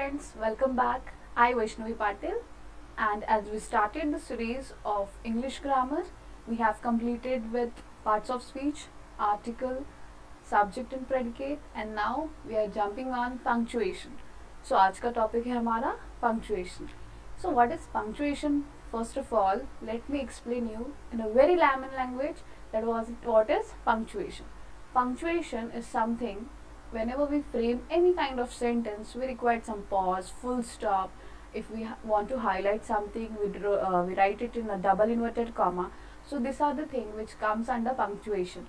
friends, welcome back. I Vaishnavi Patil, and as we started the series of English grammar, we have completed with parts of speech, article, subject and predicate, and now we are jumping on punctuation. So आज का topic है हमारा punctuation. So what is punctuation? First of all, let me explain you in a very layman language that was what is punctuation. Punctuation is something whenever we frame any kind of sentence, we require some pause, full stop. If we want to highlight something, we write it in a double inverted comma. So these are the thing which comes under punctuation.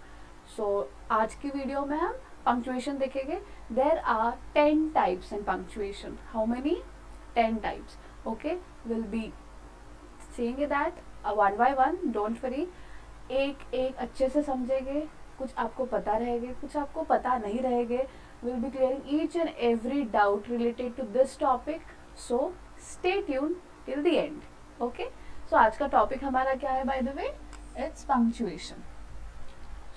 So आज की video में हम punctuation देखेंगे. There are 10 types in punctuation. How many? 10 types. Okay, we'll be seeing that one by one. Don't worry. एक एक अच्छे से समझेंगे. कुछ आपको पता रहेंगे, कुछ आपको पता नहीं रहेंगे. We'll be clearing each and every doubt related to this topic. So stay tuned till the end. Okay? So आज का topic हमारा क्या है by the way? It's punctuation.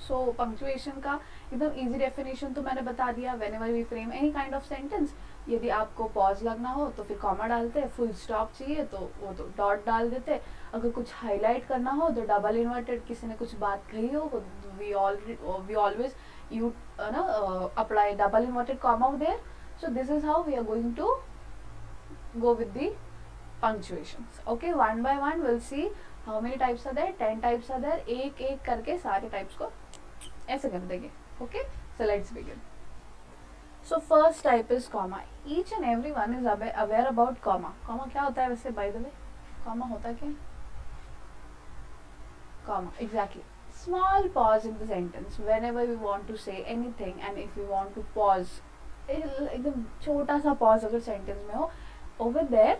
So punctuation का एकदम easy definition तो मैंने बता दिया. Whenever we frame any kind of sentence, यदि आपको पॉज लगना हो तो फिर कॉमा डालते हैं, फुल स्टॉप चाहिए तो वो तो डॉट डाल देते. अगर कुछ हाईलाइट करना हो तो डबल इन्वर्टेड, किसी ने कुछ बात कही हो we always you apply double inverted comma there. So this is how we are going to go with the punctuations. Okay, one by one we'll see how many types are there. 10 types are there. एक एक करके सारे types को ऐसे कर देंगे. Okay, so let's begin. So first type is comma. Each and everyone is aware about comma. Comma क्या होता है वैसे by the way? Comma होता क्या? Comma, exactly. Small pause in the sentence whenever we want to say anything, and if we want to pause, एकदम छोटा सा pause अगर sentence में हो, over there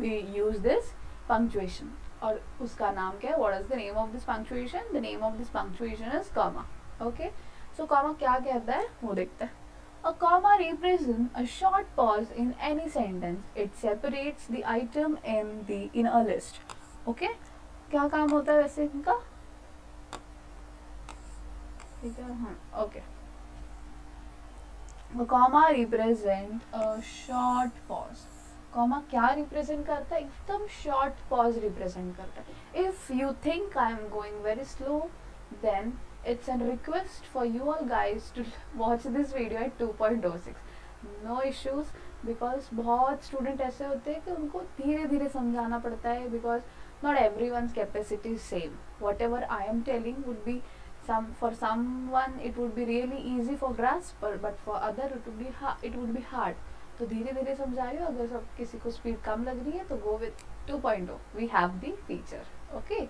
we use this punctuation. और उसका नाम क्या है? What is the name of this punctuation? The name of this punctuation is comma. Okay, so comma क्या कहता है वो देखते हैं. A comma represents a short pause in any sentence. It separates the item in a list. Okay? क्या काम होता है वैसे इनका? ठीक है, हाँ, okay. A comma represents a short pause. Comma क्या represent करता है? एकदम short pause represent करता है. If you think I am going very slow, then it's a request for you all guys to watch this video at 2.06. No issues, because बहुत student ऐसे होते हैं कि उनको धीरे धीरे समझाना पड़ता है, because not everyone's capacity is same. Whatever I am telling would be for someone it would be really easy for grasp, but for other it would be hard. तो धीरे धीरे समझा रही हूँ. अगर सब किसी को स्पीड कम लग रही है तो go with 2.0. We have the feature. Okay.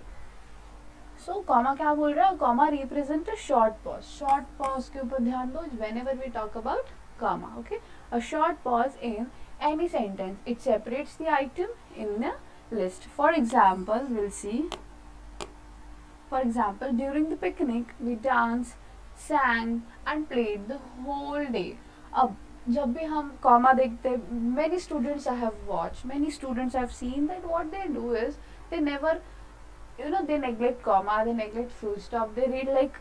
So comma क्या बोल रहा है? Comma represent a short pause. Short pause के ऊपर ध्यान दो whenever we talk about comma. Okay, a short pause in any sentence. It separates the item in a list. For example, we'll see. For example, during the picnic, we danced, sang, and played the whole day. अब जब भी हम comma देखते, many students I have watched, many students I have seen that what they do is they never, they neglect comma, they neglect full stop, they read like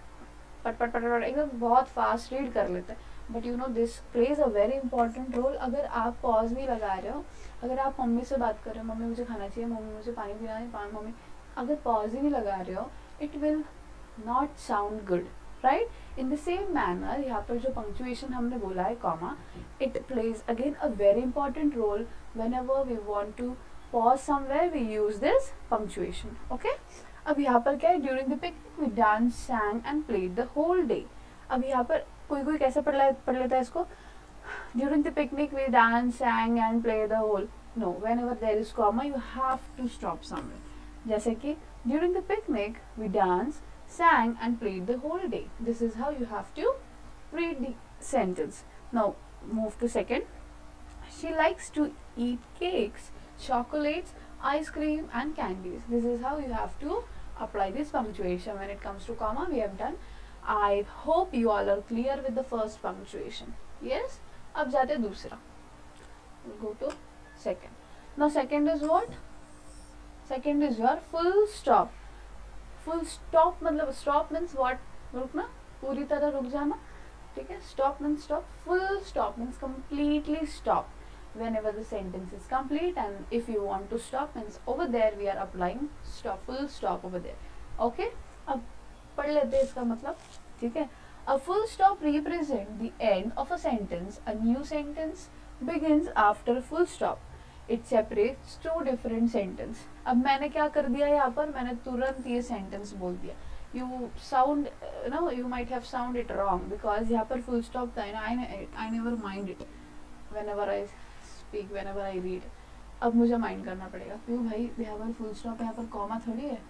पट एकदम बहुत fast read कर लेते हैं. But this plays a very important role. अगर आप pause नहीं लगा रहे हो, अगर आप मम्मी से बात कर रहे हो, मम्मी मुझे खाना चाहिए, मम्मी मुझे पानी पीना है, मम्मी, अगर पॉज ही नहीं लगा रहे हो, it will not sound good, right? In the same manner यहाँ पर जो पंक्चुएशन हमने बोला है comma, it plays again a very important role. whenever we want to pause somewhere we use this punctuation. Okay, अब यहाँ पर क्या है? During the picnic we dance, sang and played the whole day. अब यहाँ पर कोई कैसे पढ़ लेता है इसको? During the picnic we dance, sang and play the whole. No, whenever there is comma you have to stop somewhere. जैसे कि during the picnic we dance, sang and played the whole day. This is how you have to read the sentence. Now move to second. She likes to eat cakes, chocolates, ice cream and candies. This is how you have to apply this punctuation. When it comes to comma, we have done. I hope you all are clear with the first punctuation. Yes? अब जाते दूसरा. We'll go to second. Now second is what? Second is your full stop. Full stop मतलब stop means what? रुकना, पूरी तरह रुक जाना. ठीक है, stop means stop. Full stop means completely stop. whenever the sentence is complete, and if you want to stop means over there we are applying stop, full stop over there. Okay, अब पढ़ लेते हैं इसका मतलब. ठीक है, a full stop represent the end of a sentence. A new sentence begins after a full stop. It separates two different sentence. अब मैंने क्या कर दिया यहाँ पर, मैंने तुरंत ये sentence बोल दिया. You sound, you might have sound it wrong because यहाँ पर full stop था. I never mind it whenever I speak, whenever I read. अब मुझे माइंड करना पड़ेगा क्यों भाई, यहाँ पर फुल स्टॉप, यहाँ पर कॉमा थोड़ी है.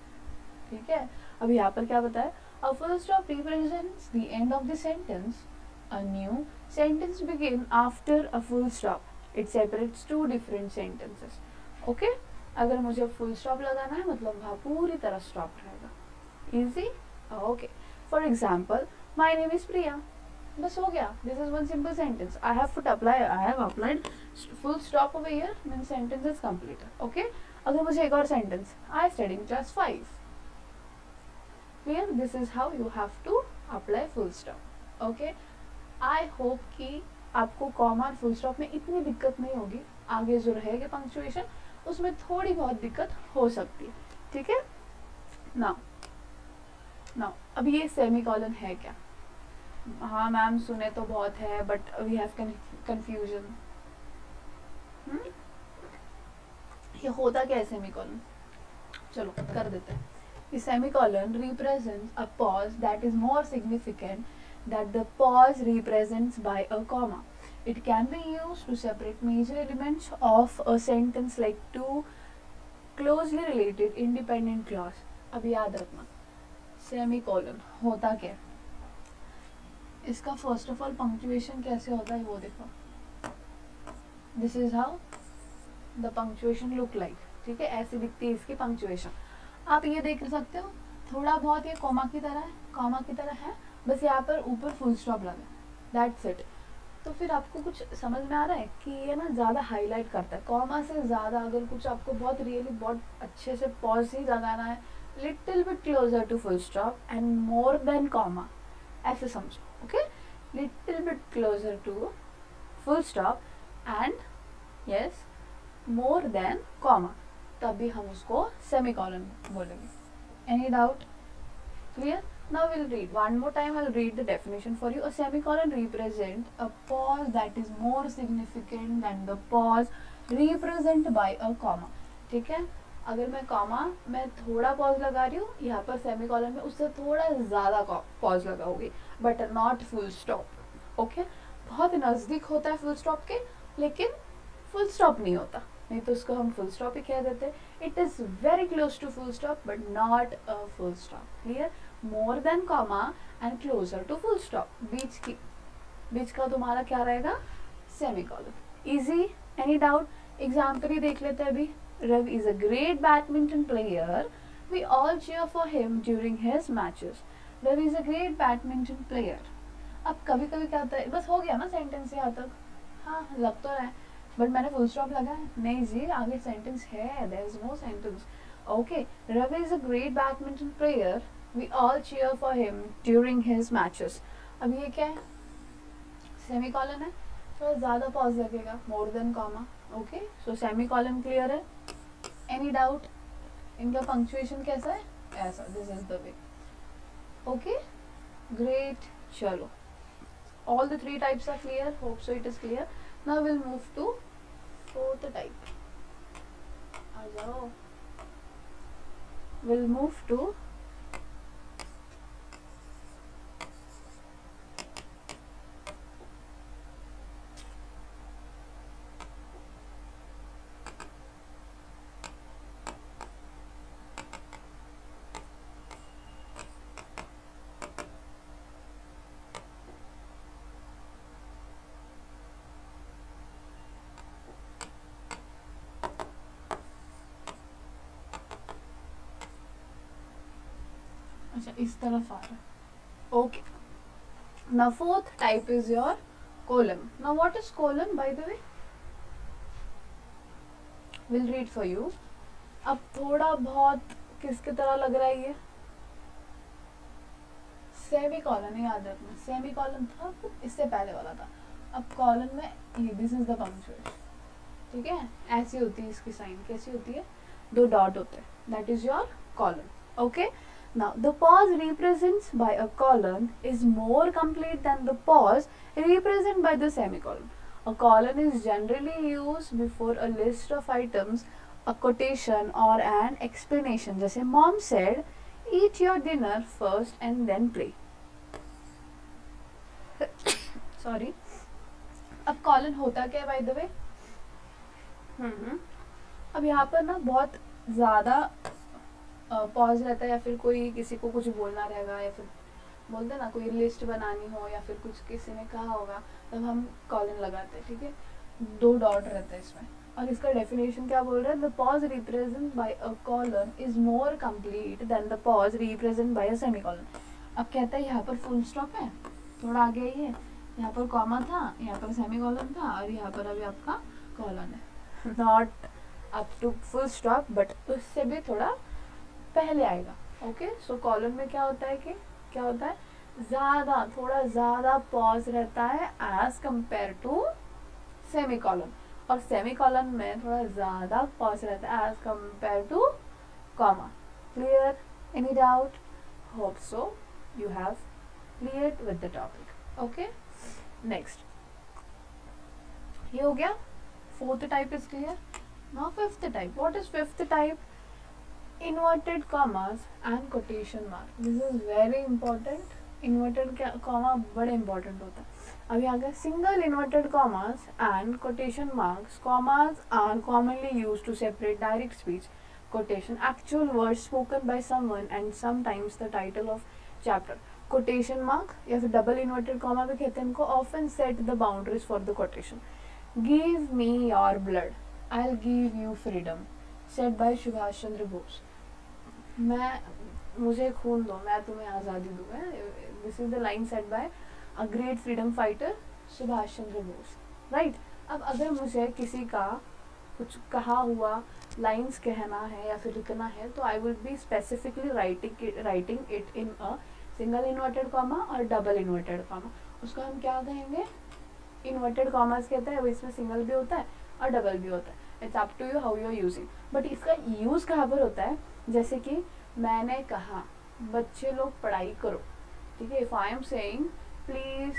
ठीक है, अब यहाँ पर क्या बताया, a full stop represents the end of the sentence. A new sentence begin after a full stop. It separates two different sentences. Okay, अगर मुझे फुल स्टॉप लगाना है मतलब वहाँ पूरी तरह स्टॉप रहेगा. Easy? Okay. For example, my name is Priya. बस हो गया. This is one simple sentence. I have applied full stop over here, means sentence is complete. Okay. अगर मुझे एक और sentence, I study in class 5. Clear? This is how you have to apply full stop. Okay. I hope कि आपको comma और full stop में इतनी दिक्कत नहीं होगी. आगे जो रहेगी पंक्चुएशन उसमें थोड़ी बहुत दिक्कत हो सकती है. ठीक है. नाउ अब ये सेमी कॉलन है क्या? हाँ मैम सुने तो बहुत है, बट वी हैव कंफ्यूजन. ये होता क्या है सेमी कॉलन? चलो कर देते हैं. The semicolon represents a pause that is more significant that the pause represents by a comma. It can be used to separate major elements of a sentence like two closely related independent clause. अब याद रखना semicolon होता क्या है. इसका first of all punctuation कैसे होता है वो देखो. This is how the punctuation look like. ठीक है, ऐसी दिखती है इसकी पंक्चुएशन. आप ये देख सकते हो थोड़ा बहुत ये कॉमा की तरह है, बस यहाँ पर ऊपर फुल स्टॉप लगा. That's it. तो फिर आपको कुछ समझ में आ रहा है कि ये ना ज़्यादा हाईलाइट करता है. कॉमा से ज़्यादा अगर कुछ आपको बहुत रियली बहुत अच्छे से पॉज ही लगाना है, little bit closer to full stop and more than comma, ऐसे समझो. Okay, little bit closer to full stop and yes more than comma, तभी हम उसको सेमीकोलन बोलेंगे. Any doubt? Clear? Now we'll read one more time. I'll read the definition for you. A semicolon represents a pause that is more significant than the pause represented by a comma. ठीक है, अगर मैं थोड़ा pause लगा रही हूँ यहाँ पर सेमीकोलन में, उससे थोड़ा ज़्यादा पॉज लगाओगी, but not full stop. Okay, बहुत नज़दीक होता है फुल स्टॉप के, लेकिन फुल स्टॉप नहीं होता, नहीं तो उसको हम फुल स्टॉप ही कह देते हैं. It is very close to full stop but not a full stop. Clear? More than comma and closer to full stop. बीच का तुम्हारा क्या रहेगा? Semicolon. Easy? Any doubt? Example ही देख लेते हैं अभी. Rav is a great badminton player. We all cheer for him during his matches. Rav is a great badminton player. अब कभी कभी क्या होता है, बस हो गया ना सेंटेंस यहाँ तक. हाँ लग तो रहा है, बट मैंने फुल स्टॉप लगाया नहीं जी, आगे सेंटेंस है. There is no sentence. Okay, Rav is a great badminton player. We all cheer for him during his matches. अब ये क्या है? सेमीकोलन है, थोड़ा ज़्यादा पॉज लगेगा, मोर देन कॉमा. ओके, सो सेमीकोलन क्लियर है. Any doubt? इनका पंक्चुएशन कैसा है? ऐसा. This is the way. Okay, great. चलो, all the three types are clear. Hope so it is clear. Now we'll move to fourth type. आ जाओ. We'll move to अच्छा इस तरफ आ रहा है. Okay, now fourth type is your colon. Now what is colon bye the way? Will read for you. अब थोड़ा बहुत किसकी तरह लग रहा है ये? सेमी कॉलन ही याद रखना. सेमी कॉलन था इससे पहले वाला था. अब कॉलन में ये दिस इज द पंक्चुएशन. ठीक है, ऐसी होती है इसकी साइन, कैसी होती है, 2 डॉट होते हैं, that is your colon. Okay, now the pause represents by a colon is more complete than the pause represented by the semicolon. A colon is generally used before a list of items, a quotation or an explanation. जैसे mom said, eat your dinner first and then play. Sorry. अब colon होता क्या है by the वे? अब यहाँ पर ना बहुत ज़्यादा पॉज रहता है, या फिर कोई किसी को कुछ बोलना रहेगा, या फिर बोलते हैं ना कोई लिस्ट बनानी हो, या फिर कुछ किसी ने कहा होगा, तब हम कॉलन लगाते हैं. ठीक है, 2 डॉट रहता है इसमें. और इसका डेफिनेशन क्या बोल रहा है? The pause represent by a colon is more complete than the pause represent by a semicolon. अब कहता है यहाँ पर फुल स्टॉप है, थोड़ा आगे ही है, यहाँ पर कॉमा था, यहाँ पर सेमीकोलन था, और यहाँ पर अभी आपका कॉलन है. Not up to full stop, but उससे भी थोड़ा पहले आएगा. ओके, सो कॉलन में क्या होता है कि क्या होता है, ज़्यादा, थोड़ा ज़्यादा पॉज रहता है एज कंपेयर टू सेमीकोलन, और सेमीकोलन में थोड़ा ज़्यादा पॉज रहता है as compare to comma. Clear? Any doubt? Hope so you have clear with the topic. Okay, next ये हो गया. 4th type is clear. Now 5th type. What is 5th type? Inverted commas and quotation mark. This is very important. Inverted comma बड़े important होता है. अभी आ गया single inverted commas and quotation marks. Commas are commonly used to separate direct speech, quotation, actual words spoken by someone, and sometimes the title of chapter. Quotation mark या फिर double inverted comma भी कहते हैं इनको. Often set the boundaries for the quotation. Give me your blood, I'll give you freedom, said by Subhash Chandra Bose. मुझे खून दो, मैं तुम्हें आज़ादी दूंगा. This is the line said bye a great freedom fighter Subhash Chandra Bose. Right. अब अगर मुझे किसी का कुछ कहा हुआ लाइंस कहना है या फिर लिखना है, तो आई will be specifically writing it in a single inverted comma और डबल इन्वर्टेड कॉमा. उसको हम क्या कहेंगे? इन्वर्टेड कॉमास कहते हैं. वो इसमें सिंगल भी होता है और डबल भी होता है. It's up to you how you are using. But इसका यूज़ कहाँ पर होता है? जैसे कि मैंने कहा बच्चे लोग पढ़ाई करो. ठीक है, if I am saying please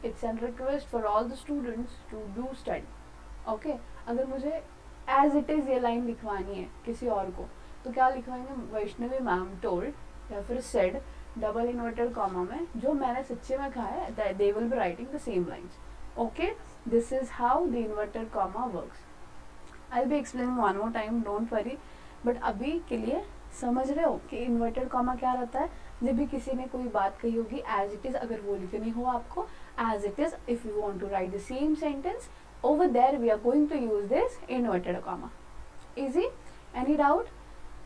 it's an request for all the students to do study. Okay, अगर मुझे एज इट इज़ ये लाइन लिखवानी है किसी और को, तो क्या लिखवाएंगे? वैष्णवी मैम टोल्ड या फिर सेड डबल इन्वर्टेड कॉमा में, जो मैंने सच्चे में कहा है, they will be writing the same lines. Okay, this is how the inverted comma works. I will be explaining one more time, don't worry. But अभी के लिए समझ रहे हो कि इन्वर्टेड कॉमा क्या रहता है? जब भी किसी ने कोई बात कही होगी एज इट इज, अगर वो लिखनी हो आपको as it is, if you want to write the same sentence, over there we are going to use this inverted comma. Easy? Any doubt?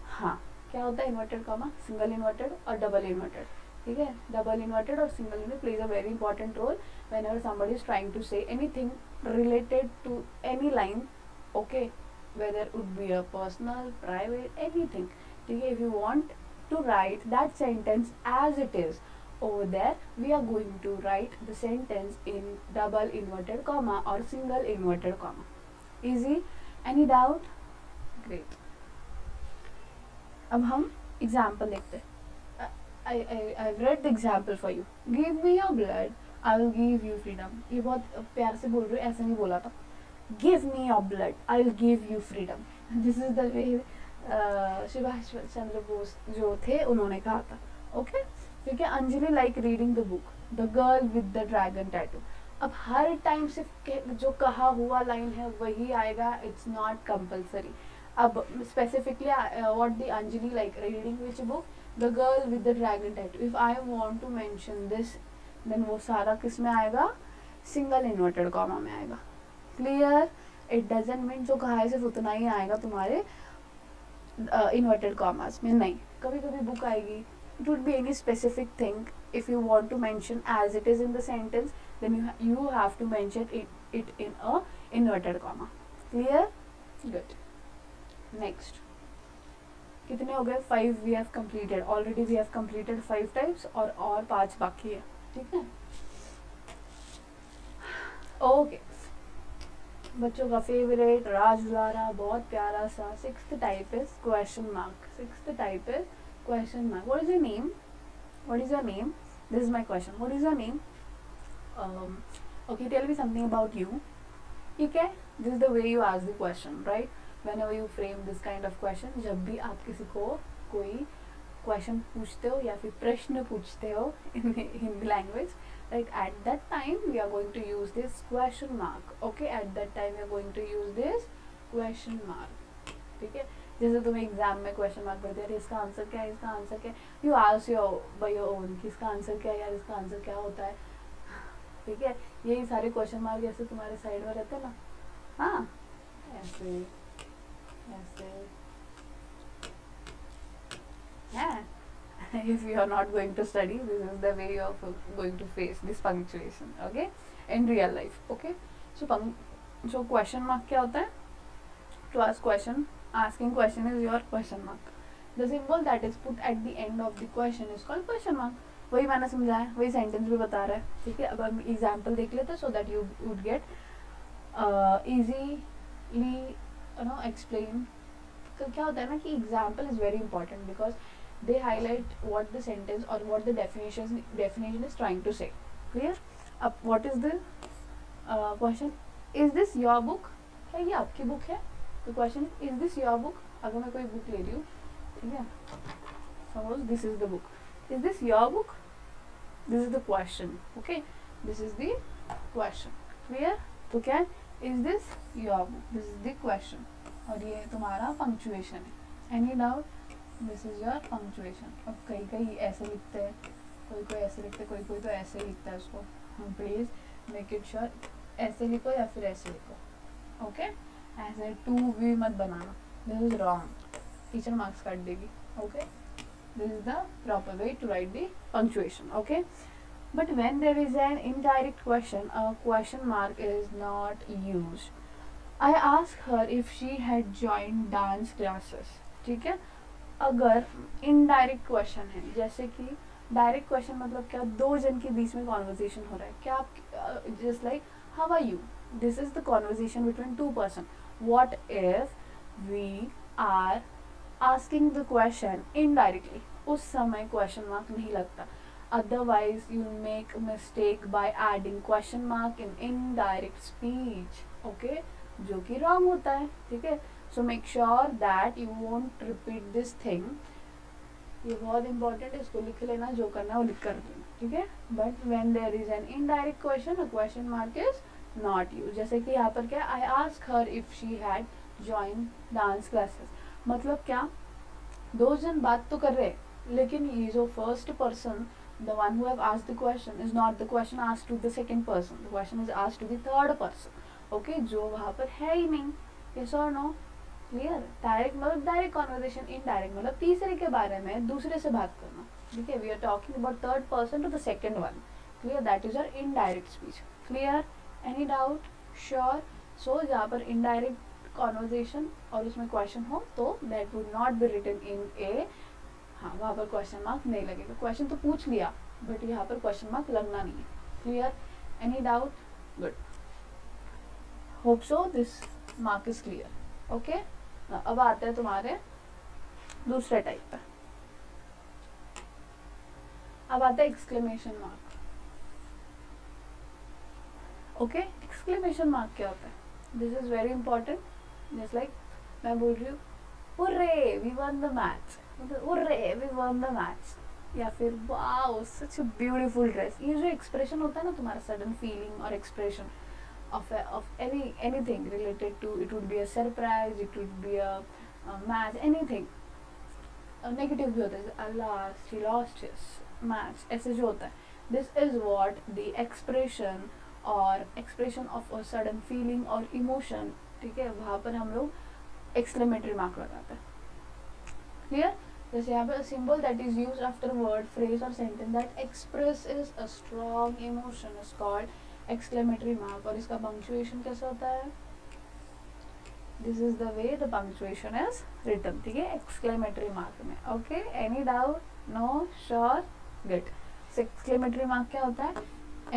हाँ, क्या होता है इन्वर्टेड कॉमा? सिंगल इन्वर्टेड और डबल इन्वर्टेड. ठीक है, डबल इन्वर्टेड और single inverted plays a very important role whenever somebody is trying to say anything related to any line. Okay, whether it would be a personal, private, anything. ठीक है, if you want to write that sentence as it is, over there we are going to write the sentence in double inverted comma or single inverted comma. Easy? Any doubt? Great. अब हम example देखते हैं. I've read the example for you. Give me your blood, I will give you freedom. ये बहुत प्यार से बोल रहे हो, ऐसा नहीं बोला था. Give me your blood, I will give you freedom. This is the way Subhash Chandra Bose जो थे उन्होंने कहा था. ओके, क्योंकि Anjali like reading the book the girl with the dragon tattoo. अब हर टाइम सिर्फ जो कहा हुआ लाइन है वही आएगा, इट्स नॉट कंपल्सरी. अब specifically what the Anjali like reading which book? The girl with the dragon tattoo. If I want to mention this, then वो सारा किस में आएगा? सिंगल इन्वर्टेड कॉमा में आएगा. क्लियर? इट डजंट मीन जो कहा है सिर्फ उतना ही आएगा तुम्हारे इन्वर्टेड कॉमास में. नहीं, कभी कभी बुक आएगी. It would be any specific thing. If you want to mention as it is in the sentence, then you have to mention it in a inverted comma. Clear? Good. Next. कितने हो गए? 5 we have completed. Already we have completed 5 types और 5 बाकी है. ठीक है? Okay. बच्चों का फेवरेट राज दुलारा, बहुत प्यारा सा. Sixth type is question mark. Sixth type is question mark. What is your name? What is your name? This is my question. What is your name? Okay, tell me something about you. ठीक है, this is the way you ask the question, right? Whenever you frame this kind of question, जब भी आप किसी को कोई question पूछते हो या फिर प्रश्न पूछते हो in Hindi language, like at that time we are going to use this question mark. Okay, at that time we are going to use this question mark. ठीक है, जैसे तुम्हें एग्जाम में क्वेश्चन मार्क पढ़ते हैं, इसका आंसर क्या है, इसका आंसर क्या है, you ask your by your own कि इसका आंसर क्या है यार, इसका आंसर क्या होता है. ठीक है, यही सारे क्वेश्चन मार्क ऐसे तुम्हारे साइड में रहते हैं ना. हाँ, ऐसे ऐसे है. If you are not going to study, this is the way you are going to face this punctuation, okay, in real life. Okay, so question mark क्या होता है? To ask question, asking question is your question mark. The symbol that is put at the end of the question is called question mark. वही मैंने समझाया, वही sentence भी बता रहा है. ठीक है, अब हम एग्जाम्पल देख लेते हैं so that you would get easily explain. क्या होता है ना कि example is very important because they highlight what the sentence or what the definition is trying to say. Clear? What is the question? Is this your book? क्या ये आपकी book है? The question is this your book? अगर मैं कोई book ले रही हूँ, ठीक है, suppose this is the book. Is this your book? This is the question. Okay, this is the question. Clear? तो क्या है? Is this your book? This is the question. और ये तुम्हारा punctuation है. Any doubt? This is your punctuation. अब कई ऐसे लिखते हैं, कोई ऐसे लिखते हैं, कोई तो ऐसे लिखता है उसको. हम प्लीज मेक इट श्योर ऐसे लिखो या फिर ऐसे लिखो. ओके, ऐसे टू वी मत बनाना. This is wrong, teacher marks काट देगी. Okay, this is the proper way to write the punctuation. Okay, but when there is an indirect question, a question mark is not used. I ask her if she had joined dance classes. ठीक है, अगर indirect question है, जैसे कि direct question मतलब क्या, दो जन के बीच में कॉन्वर्जेशन हो रहा है. क्या आप just like how are you, this is the conversation between two person. What if we are asking the question indirectly, उस समय क्वेश्चन मार्क नहीं लगता. Otherwise you make mistake by adding question mark in indirect speech. Okay, जो कि wrong होता है. ठीक है, so make sure that you won't repeat this thing. ये बहुत इंपॉर्टेंट है, इसको लिख लेना, जो करना है वो लिख कर लेना. ठीक है, but when there is an indirect question, a question mark is not used. जैसे कि यहाँ पर क्या, I asked her if she had joined dance classes. मतलब क्या, दो जन बात तो कर रहे हैं, लेकिन ये जो first person, the one who have asked the question, is not the question asked to the second person. The question is asked to the third person. Okay, जो वहाँ पर है ही नहीं. Yes or no? Clear. Direct मतलब direct conversation, indirect मतलब तीसरे के बारे में दूसरे से बात करना. ठीक है, we are talking about third person to the second one. Clear, that is your indirect speech. Clear? Any doubt? Sure. So जहाँ पर इनडायरेक्ट कॉन्वर्सेशन और उसमें क्वेश्चन हो तो that would not be written in a. हाँ, वहाँ पर question mark नहीं लगेगा. क्वेश्चन तो पूछ लिया बट यहाँ पर क्वेश्चन मार्क लगना नहीं है. Clear? Any doubt? Good. Hope so this mark is clear. Okay, अब आते हैं तुम्हारे दूसरे टाइप पे. अब आता है एक्सक्लेमेशन मार्क. ओके, एक्सक्लेमेशन मार्क क्या होता है? This is very important. Just like मैं बोल रही हूँ hurray we won the match, मतलब hurray we won the match, या फिर wow such a beautiful dress. ये जो एक्सप्रेशन होता है ना तुम्हारा, सडन फीलिंग और expression of anything related to, it would be a surprise, it would be a match, anything. Negative भी होता है, Allah she lost his match, ऐसे जो होता है. This is what the expression of a sudden feeling or emotion. ठीक है, वहाँ पर हम लोग exclamatory mark लगाते हैं. Clear? जैसे यहाँ पे a symbol that is used after a word, phrase or sentence that expresses a strong emotion is called exclamatory mark. और इसका पंक्चुएशन कैसा होता है? This is the way the punctuation is written. ठीक है, एक्सक्लेमेटरी मार्क में. Okay, any doubt? No? Sure? Good. Exclamatory mark क्या होता है?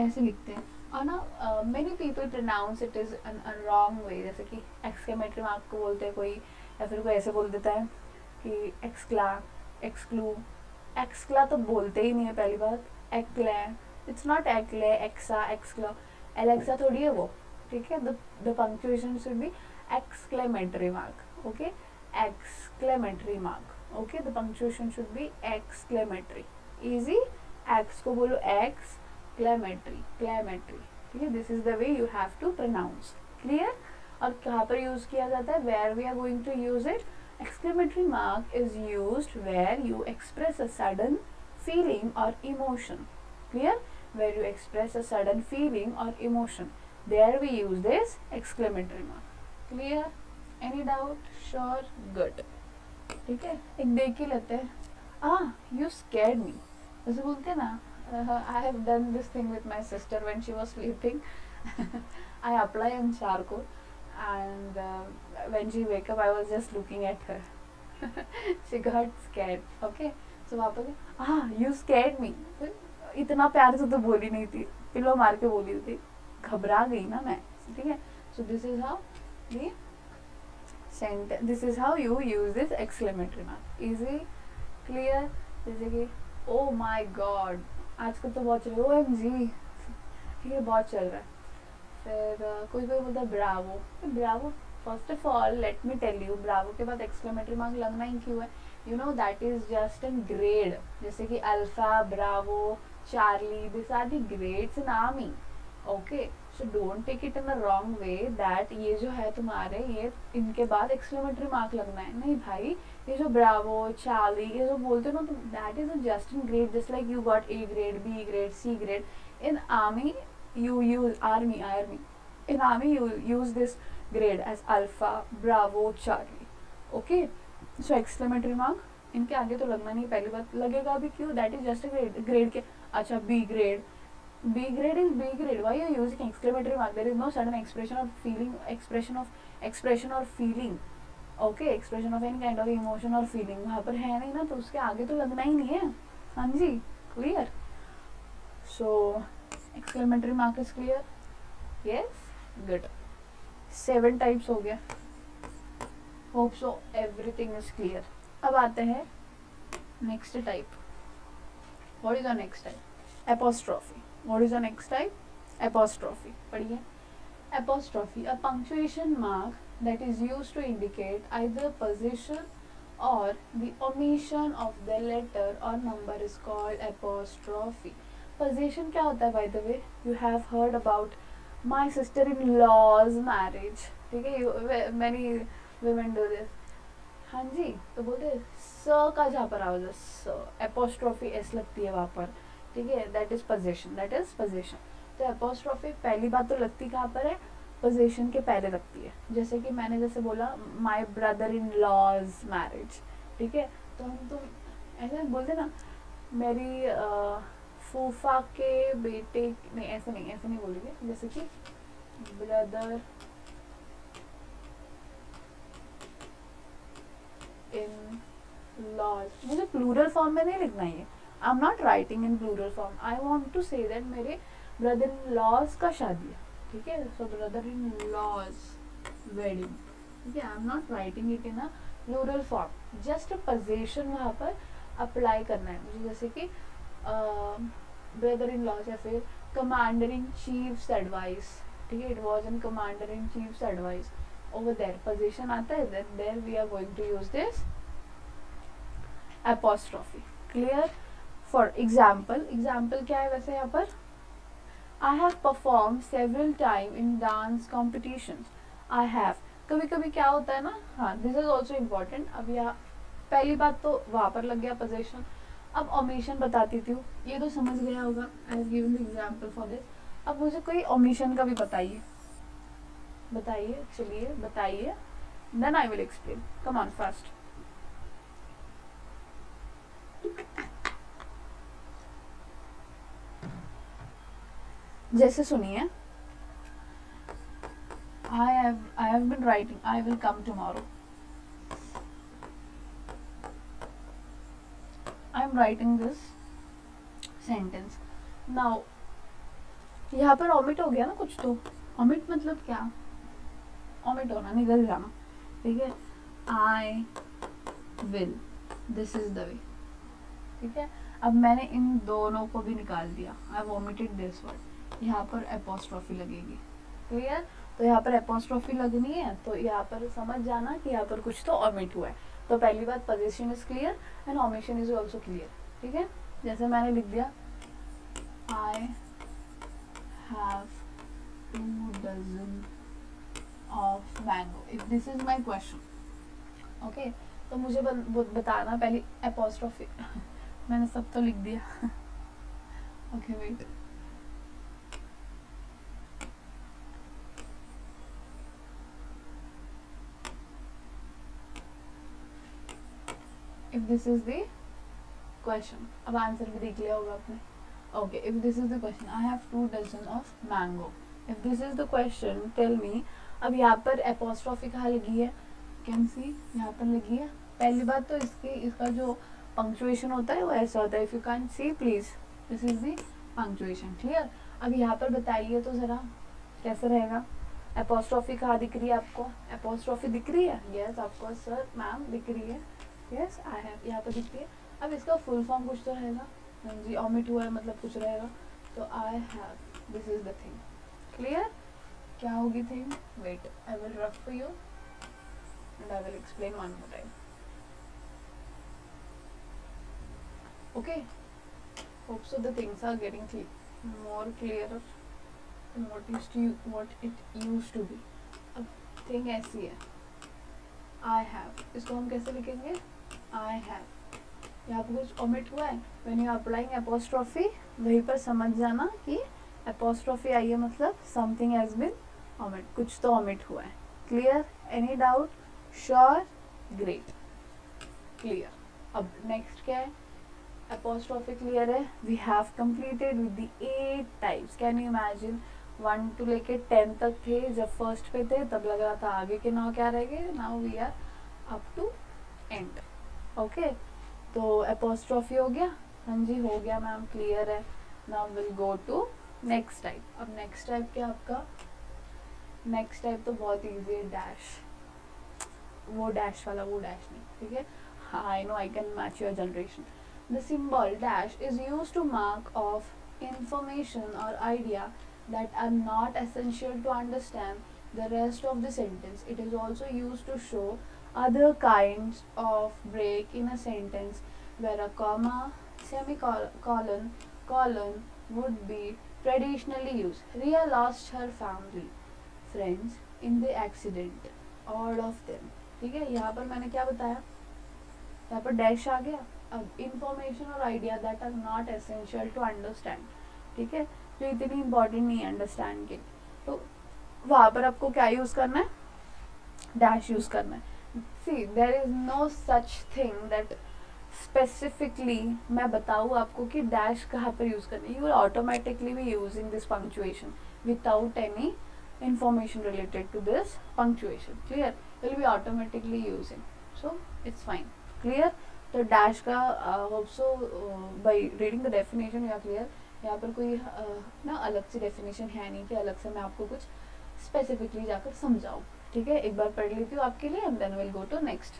ऐसे लिखते हैं, और ना many people pronounce it is a wrong way, जैसे कि एक्सक्लेमेटरी मार्क को बोलते हैं कोई, या फिर कोई ऐसे बोल देता है कि एक्सक्ला, एक्सक्लू, एक्सक्ला तो बोलते ही नहीं है पहली बात, एक्ले, इट्स नॉट एक्ले, एक्सा, एक्सक्ला, एलेक्सा थोड़ी है वो, ठीक है। The punctuation should be exclamatory mark, okay, exclamatory mark, okay, the punctuation should be exclamatory, easy, ex को बोलो एक्स, क्लेमेट्री, क्लेमेट्री, ठीक है, this is the way you have to pronounce, clear. और कहाँ पर यूज किया जाता है, where we are going to use it, exclamatory mark is used where you express a sudden feeling or emotion, clear, where you express a sudden feeling or emotion, there we use this exclamatory mark, clear, any doubt, sure, good, ठीक है। एक देख ही लेते हैं, you scared me, जैसे बोलते हैं ना, I have done this thing with my sister when she was sleeping. I apply on charcoal, and when she wake up I was just looking at her. She got scared, okay, so वापस you scared me, इतना प्यार से तो बोली नहीं थी, pillow मार के बोली थी, घबरा गई ना मैं, ठीक है। So this is how the sentence, this is how you use this exclamatory mark, easy, clear, जैसे कि oh my god, आजकल तो बहुत चल रहा है OMG, ठीक है, बहुत चल रहा है। फिर कोई कोई बोलता है bravo, bravo, first of all let me tell you, bravo के बाद एक्सक्लेमेटरी मार्क लगना ही क्यों है, you know that is just an grade, जैसे कि alpha, bravo, charlie, this are the grades in army, okay, so don't take it in a wrong way that ये जो है तुम्हारे, ये इनके बाद एक्सक्लेमेटरी मार्क लगना है, नहीं भाई, ये जो ब्रावो, चार्ली, ये जो बोलते हो ना तुम, that is a just in grade, just like you got A grade, B grade, C grade, in army you use army, in army you use this grade as alpha, bravo, charlie, okay, so exclamatory mark इनके आगे तो लगना नहीं, पहली बात लगेगा भी क्यों, that is just a grade, grade के, अच्छा B grade, B grade is B grade, why you are using exclamatory mark, there is no sudden expression of feeling, expression or feeling, okay, expression of any kind of emotion or feeling वहाँ पर है नहीं ना, तो उसके आगे तो लगना ही नहीं है, हाँ जी, clear, so exclamatory mark is clear, yes, good, 7 types हो गया, hope so everything is clear। अब आते हैं next type, what is the next type, apostrophe, what is the next type, apostrophe, पढ़िए, apostrophe, a punctuation mark that is used to indicate either position or the omission of the letter or number is called apostrophe। Position क्या होता है, by the way you have heard about my sister in laws marriage, ठीक है, many women do this, हाँ जी, तो बोलते स का जहाँ पर आवाज है, स एपोस्ट्रोफी एस लगती है वहाँ पर, ठीक है, that is position, that is position. तो एपोस्ट्रोफी पहली बात तो लगती कहाँ पर है, पोजीशन के पहले लगती है, जैसे कि मैंने जैसे बोला my brother in laws marriage, ठीक है, तो हम तो ऐसे बोलते ना, मेरी फूफा के बेटे, नहीं ऐसे नहीं बोलेंगे, जैसे कि ब्रदर इन लॉज, मुझे प्लूरल फॉर्म में नहीं लिखना है, I am not writing in plural form, I want to say that मेरे ब्रदर इन लॉज का शादी है, ठीक है, so brother in laws wedding, ठीक है, I am not writing it in a plural form, just position वहाँ पर अप्लाई करना है मुझे, जैसे कि ब्रदर इन लॉज या फिर कमांडर इन चीफ्स एडवाइस, ठीक है, it was in commander in chiefs advice, over there position आता है, then there we are going to use this apostrophe, clear. For example, example क्या है वैसे यहाँ पर, I have perform several time in dance competitions, I have, कभी कभी क्या होता है ना, हाँ दिस इज ऑल्सो इम्पॉर्टेंट, अब यहाँ पहली बात तो वहाँ पर लग गया पोजीशन, अब ओमिशन बताती थी, ये तो समझ गया होगा, I have given the example for this, अब मुझे कोई ओमिशन का भी बताइए, बताइए, चलिए बताइए, then I will explain, come on fast, जैसे सुनिए, I have been writing I will come tomorrow, I am writing this sentence. Now, यहाँ पर omit हो गया ना कुछ तो. Omit मतलब क्या? omit होना, निकल जाना. ठीक है. I will. This is the way. ठीक है. अब मैंने इन दोनों को भी निकाल दिया. I omitted this word. यहाँ पर apostrophe लगेगी. क्लियर? तो यहाँ पर apostrophe लगनी है, तो यहाँ पर समझ जाना कि यहाँ पर कुछ तो omit हुआ है. तो पहली बात, position is clear and omission is also clear. ठीक है. जैसे मैंने लिख दिया I have 2 dozen of mango. If this is my question. Okay. तो मुझे बताना पहले apostrophe. मैंने सब तो लिख दिया. Okay, wait. If this is the question. अब आंसर भी देख लिया होगा आपने. Okay, if this is the question, I have 2 dozen of mango. If this is the question, tell me. अब यहाँ पर apostrophe कहाँ लगी है? Can see यहाँ पर लगी है. पहली बात तो इसका जो punctuation होता है वो ऐसा होता है. If you can't see, please, this is the punctuation. Clear? अब यहाँ पर बताइए तो ज़रा कैसे रहेगा. apostrophe कहाँ दिख रही है आपको? apostrophe दिख रही है? Yes, आपको सर मैम दिख रही है. Yes, I have. यहाँ पर दिख रही है. अब इसका फुल फॉर्म कुछ तो रहेगा. हाँ जी, omit हुआ है मतलब कुछ रहेगा. तो I have. This is the thing. Clear? क्या होगी thing? Wait, I will rub for you and I will explain one more time. Okay. Hope so the things are getting more clearer than what it used to be. अब thing ऐसी है. I have. इसको हम कैसे लिखेंगे? I have. यहाँ पर कुछ omit हुआ है. When you are applying apostrophe, वहीं पर समझ जाना कि apostrophe आई है मतलब something has been omit. कुछ तो omit हुआ है. Clear? Any doubt? Sure? Great. Clear. अब next क्या है? apostrophe clear है. We have completed with the 8 types. Can you imagine? 1 to लेके 10 तक थे. जब first पे थे तब लग रहा था आगे के 9 क्या रहेंगे. Now we are up to end. Okay. तो apostrophe हो गया. हाँ जी हो गया मैम, clear है. Now we'll go to next type. अब next type क्या आपका? next type तो बहुत easy है. dash. वो dash वाला, वो dash नहीं. ठीक है. I know I can match your generation. The symbol dash is used to mark off information or idea that are not essential to understand the rest of the sentence. It is also used to show other kinds of break in a sentence where a comma, semicolon, colon would be traditionally used. Ria lost her family, friends in the accident, all of them. ठीक है. यहाँ पर मैंने क्या बताया? यहाँ पर dash आ गया. अब इंफॉर्मेशन और idea that are not essential to understand. ठीक है. जो इतनी इंपॉर्टेंट नहीं है अंडरस्टैंड के, तो वहाँ पर आपको क्या यूज़ करना है? डैश यूज़ करना है. See there is no such thing that specifically मैं बताऊँ आपको कि डैश कहाँ पर यूज़ करना है. You will automatically be using this punctuation without any information related to this punctuation. Clear? Will be automatically using, so it's fine. Clear? तो dash का hope so by reading the definition you are clear. यहाँ पर कोई ना अलग सी definition है नहीं कि अलग से मैं आपको कुछ specifically जाकर समझाऊँ. ठीक है. एक बार पढ़ लेती हूँ आपके लिए and then we'll go to next.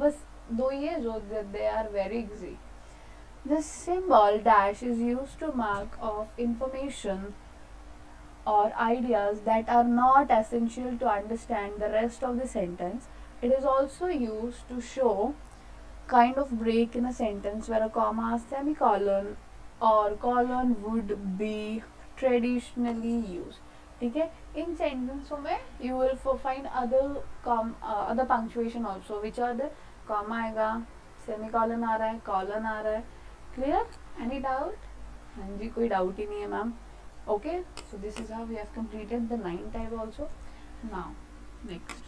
बस दो ही है जो they are very easy. The symbol dash is used to mark off information or ideas that are not essential to understand the rest of the sentence. It is also used to show kind of break in a sentence where a comma, semicolon or colon would be traditionally used. ठीक है. इन sentences में you will find other punctuation also, which are the comma आएगा, semicolon आ रहा है, colon आ रहा है. Clear? Any doubt? हाँ जी, कोई doubt ही नहीं है ma'am. Okay, so this is how we have completed the 9th type also. Now next,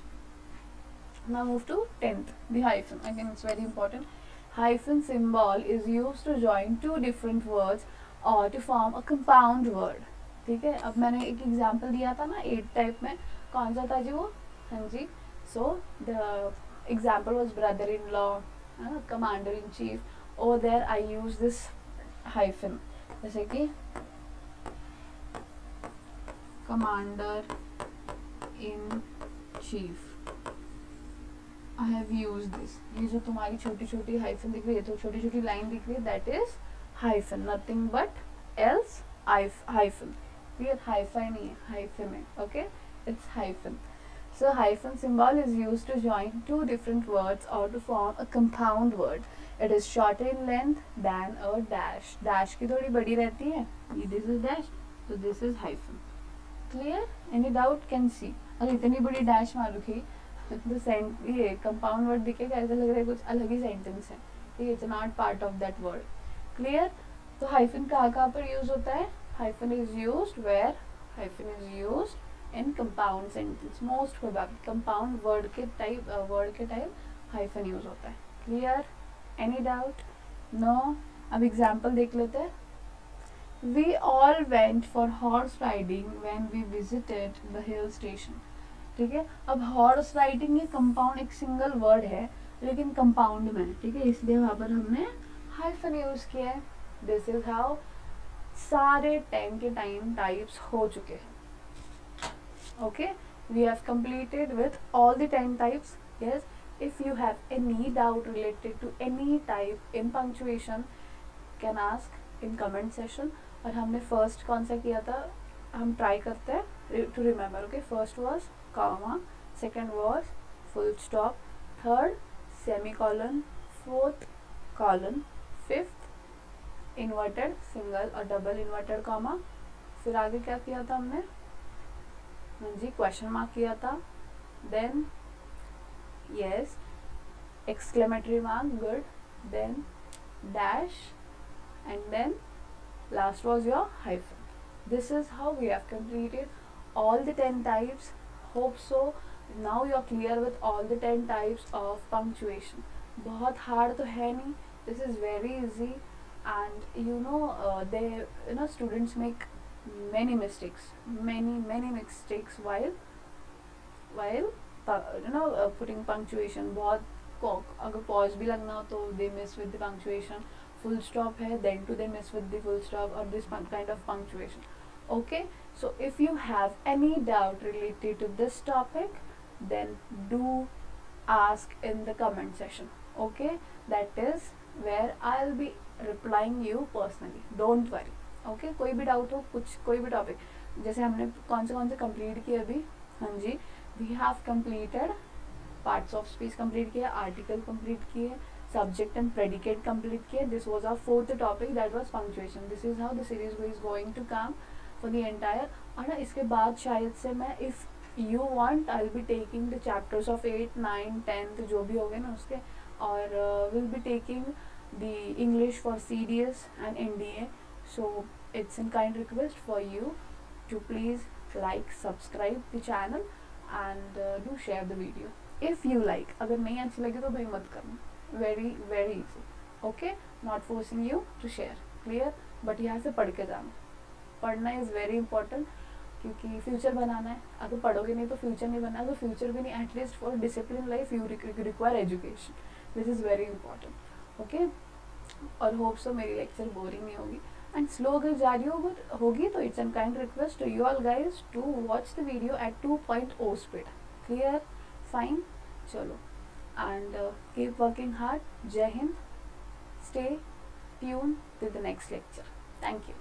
now move to 10th, the hyphen. Again, it's very important. Hyphen symbol is used to join two different words or to form a compound word. ठीक है. अब मैंने एक example दिया था ना 8th type में, कौन सा था जी वो? हाँ जी. So the example was brother-in-law, commander-in-chief. Over there I use this hyphen. जैसे कि commander in chief. I have used this. ये जो तुम्हारी छोटी छोटी हाइफन दिख रही है, तो छोटी छोटी लाइन दिख रही है, that is hyphen, nothing but else hyphen. Clear? Hyphen नहीं है, hyphen है. Okay? It's hyphen. So hyphen symbol is used to join two different words or to form a compound word. It is shorter in length than a dash. Dash की थोड़ी बड़ी रहती है. This is dash, so this is hyphen. Clear? Any doubt? Can see. अगर इतनी बड़ी dash मार रखी तो ये कंपाउंड वर्ड दिखेगा, ऐसा लग रहा है कुछ अलग ही सेंटेंस है. ठीक है, it's not part of that word. Clear? तो हाइफन कहाँ कहाँ पर यूज होता है? Hyphen is used where? Hyphen is used in compound sentence. Most probably compound word के टाइप हाइफन यूज होता है. क्लियर? Any doubt? नो? अब एग्जाम्पल देख लेते हैं. We all went for horse riding when we visited the hill station. ठीक है, अब हॉर्स राइडिंग ये कंपाउंड एक सिंगल वर्ड है लेकिन कंपाउंड में. ठीक है, इसलिए वहाँ पर हमने हाइफन यूज किया है. दिस इज हाउ सारे 10 के टाइप्स हो चुके हैं. Okay, we have completed with all the 10 types. Yes, if you have any doubt related to any type in punctuation can ask in comment session. और हमने first कौन सा किया था, हम ट्राई करते हैं to remember. Okay, first was comma, second was full stop, third semicolon, fourth colon, fifth inverted single और double inverted comma. फिर आगे क्या किया था हमने? हाँ जी, क्वेश्चन मार्क किया था. Then yes, exclamatory mark, good. Then dash, and then last was your hyphen. This is how we have completed all the 10 types. Hope so. Now you are clear with all the 10 types of punctuation. बहुत hard तो है नहीं. This is very easy, and they students make many mistakes while putting punctuation. बहुत अगर pause भी लगना हो तो they miss with the punctuation. Full stop है, then to they miss with the full stop or this kind of punctuation. Okay, so if you have any doubt related to this topic, then do ask in the comment section. Okay, that is where I'll be replying you personally. Don't worry. Okay, कोई भी doubt हो, कुछ कोई भी topic, जैसे हमने कौन से कंप्लीट किए अभी. हाँ जी, we have completed parts of speech complete किया, आर्टिकल कंप्लीट किए, सब्जेक्ट एंड प्रेडिकेट कंप्लीट किए. This was our fourth topic, that was punctuation. This is how the series is going to come for the entire. और ना इसके बाद शायद से मैं, if you want, I will be taking the chapters of 8, 9, 10 जो भी हो गए ना उसके, और will be taking the English for CDS and NDA. So it's in kind request for you to please like, subscribe the channel and do share the video if you like. अगर नहीं अच्छी लगी तो भाई मत करना. Very very easy. Okay, not forcing you to share. Clear? but यहाँ से पढ़ के जाना. पढ़ना इज़ वेरी इंपॉर्टेंट, क्योंकि फ्यूचर बनाना है. अगर पढ़ोगे नहीं तो फ्यूचर नहीं बनना. तो फ्यूचर भी नहीं, at least for discipline life you require education. This is very important. Okay, और होप सो मेरी लेक्चर बोरिंग नहीं होगी. एंड स्लो अगर जारी होगी तो it's an kind request to you all guys to watch the video at 2.0 speed. Clear? Fine. चलो, and keep working hard. Jai Hind. Stay tune with the next lecture. Thank you.